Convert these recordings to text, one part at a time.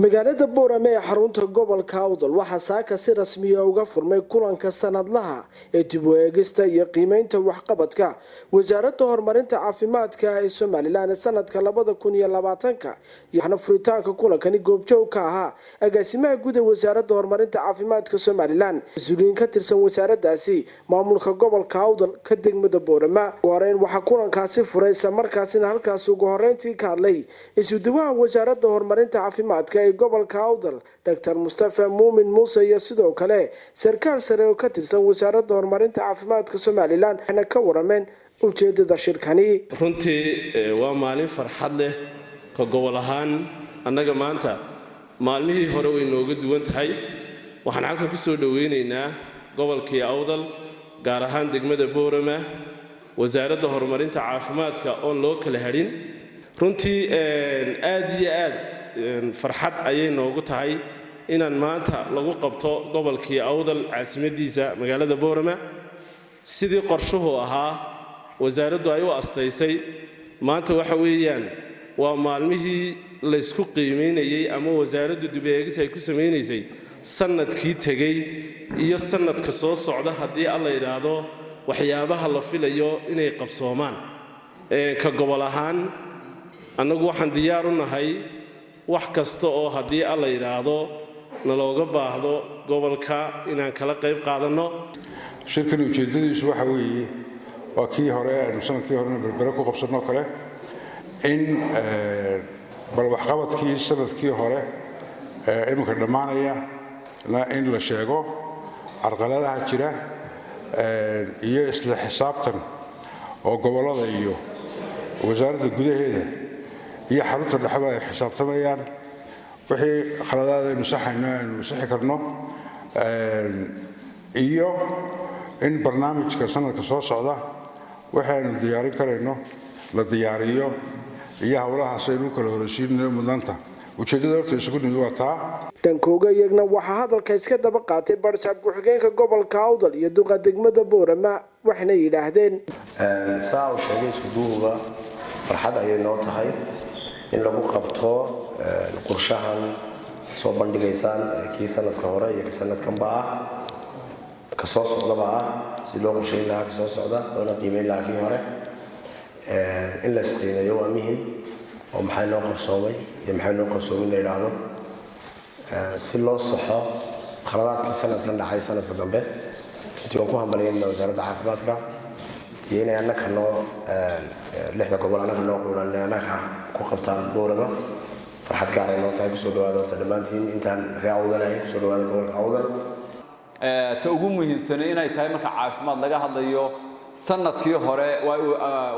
magaalada Boorame ee xarunta gobolka Awdal waxa saaka si rasmi ah uga furmay kulanka sanadlaha ee dib u eegista iyo qiimeynta waxqabadka wasaaradda horumarinta caafimaadka ee Soomaaliland sanadka 2020 iyo furitaanka kulankani goobjoog ka ahaa agaasimaha guud ee wasaaradda horumarinta caafimaadka Soomaaliland mas'uuliyiin ka tirsan wasaaraddaasi maamulka gobolka Awdal ka degmada Boorame wareen waxa kulankaasi furay markaasina halkaas ugu horeyntii ka hadlay isuduwaha wasaaradda horumarinta caafimaadka gobolka Awdal Dr. Mustafa Muumin Muuse iyo sidoo kale sarkaal sare oo ka tirsan wasaaradda horumarinta caafimaadka Soomaaliland ana ka warameen ujeedada shirkani runtii waa maalin farxad leh ka gobol ahaan annaga maanta maalmihii hore way nooga duwan tahay waxaan halka ku soo dhaweynaynaa gobolkii Awdal gaar ahaan degmada Boorame wasaaradda horumarinta caafimaadka oo loo kala harin runtii aad iyo aad farxad ayay noogu tahay inaan maanta lagu qabto gobolkii Awdal caasimadiisa magaalada Boorame sidii qorshuhu ahaa wasaaraddu ay u astaysay maanta waxa weeyaan waa maalmihii la isku qiimeynayay ama wasaaraddu dib u eegis ay ku sameeysay sanadkii tagay iyo sanadka soo socda hadii alla yiraahdo waxyaabaha la filayo inay qabsoomaan ka gobol ahaan annagu waxaan diyaar u nahay wax kasta oo hadii alla yiraahdo nalooga baahdo gobolka inaan kala qayb qaadano shirkan ujeedadiisu waxa weeye waa kii hore aynu sanadkii hore berbera ku qabsano kale in bal waxqabadkii sanadkii hore imika dhamaanaya in la sheego carqaladaha jira iyo isla xisaabtan oo gobolada iyo wasaaradda gudaheeda iyo xarunta dhaxba ay xisaabtamayaan wixii khaladaadaynu saxi karno iyo in barnaamijka sanadka soo socda waxaanu diyaarin karayno la diyaariyo iyo hawlahaas aynu kala horeysiinayno mudnaanta ujeedada horta isugu nimid waa taa dhankooga iyagna waxaa hadalka iska daba qaatay barsaab ku-xigeenka gobolka Awdal iyo duqa degmada Boorame waxayna yidhaahdeen saa u sheegay suduuga farxad ayay noo tahay in lagu qabto qorshahan soo bandhigaysaan kii sanadka hore iyo sanadkanba ka soo socdaba si loo qorsheyn lahaa ka soo socda oo qiimeyn lahaa kii hore in la isqiimeeyo waa muhiim oo maxay loo qabsoomay iyo maxay loo qabsoomay la yiraahdo si loo saxo khaladaadkii sanadkan dhacay sanadka dambe intii ku hambalyeeyay wasaaradda caafimaadka iyo inay annaka noo lixda gobol annaka noo qulaanaka ku qabtaan Boorame farxad gaar ah noo tahay kusoo dhawaado dhammaantiin intaan raawdanahay kusoo dhawaado gobolka Awdal ta ugu muhiimsan inay tahay marka caafimaad laga hadlayo sanadkii hore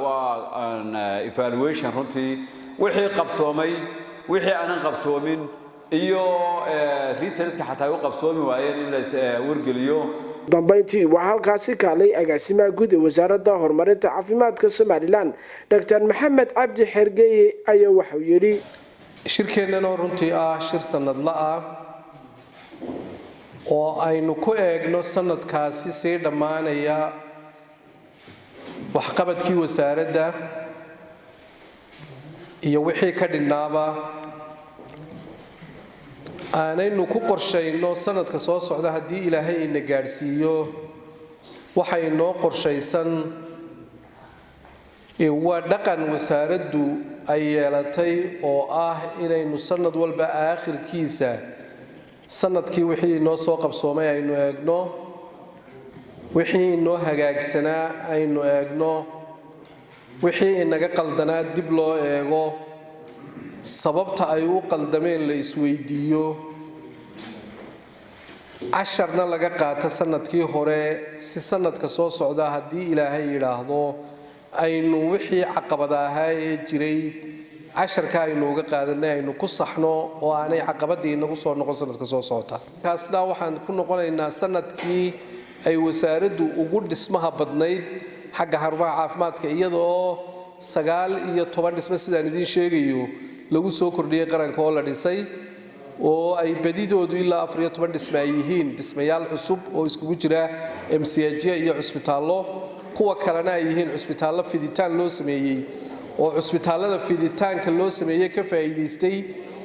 waa evaluation runtii wixii qabsoomay wixii aanan qabsoomin iyo researchka xataa u qabsoomi waayeen in la wargeliyo dambeyntii waxa halkaasi kaalay agaasimaha guud ee wasaaradda horumarinta caafimaadka Soomaaliland Dr. Maxamed Cabdi Xergeeye ayaa waxa uu yiri shirkeenana runtii shir sanadla oo aynu ku eegno sanadkaasi si dhamaanaya waxqabadkii wasaaradda iyo wixii ka dhinaaba aanaynu ku qorsheyno sanadka soo socda hadii Ilaahay ina gaarsiiyo waxay noo qorsheysan waa dhaqan wasaaraddu ay yeelatay oo inaynu sanad walba aakhirkiisa sanadkii wixii noo soo qabsoomay aynu eegno wixii noo hagaagsanaa aynu eegno wixii inaga qaldanaa dib loo eego sababta ay u qaldameen la isweydiiyo casharna laga qaato sanadkii hore si sanadka soo socda hadii Ilaahay yiraahdo aynu wixii caqabad ahaa jiray casharka aynu uga qaadanay aynu ku saxno oo aanay caqabadii nagu soo noqon sanadka soo socda taasna waxaan ku noqonaynaa sanadkii ay wasaaraddu ugu dhismaha badnayd xagga xarumaha caafimaadka iyadoo 9 iyo 10 dhisme sidaan idin sheegayo lagu soo kordhiyay qaranka oo la dhisay oo ay badidoodu ilaa 14 dhisme ay yihiin dhismayaal cusub oo iskugu jira MCH iyo cusbitaallo kuwa kalena ay yihiin cusbitaallo fiditaan loo sameeyay oo cusbitaalada fiditaanka loo sameeyey ka faa'iidaystay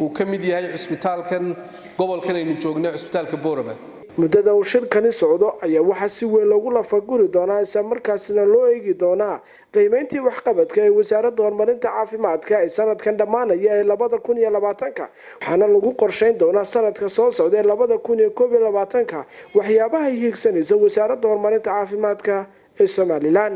uu ka mid yahay cusbitaalkan gobolkan aynu joognay cusbitaalka Boorama. muddada uu shirkani socdo ayaa waxaa si weyn loogu lafaguri doonaa isla markaasina loo eegi doonaa qiimeyntii waxqabadka ee wasaaradda horumarinta caafimaadka ee sanadkan dhammaanaya ee 2020 waxaana lagu qorsheyn doonaa sanadka soo socda ee 2021 waxyaabaha ay hiigsanayso wasaaradda horumarinta caafimaadka ee Somaliland.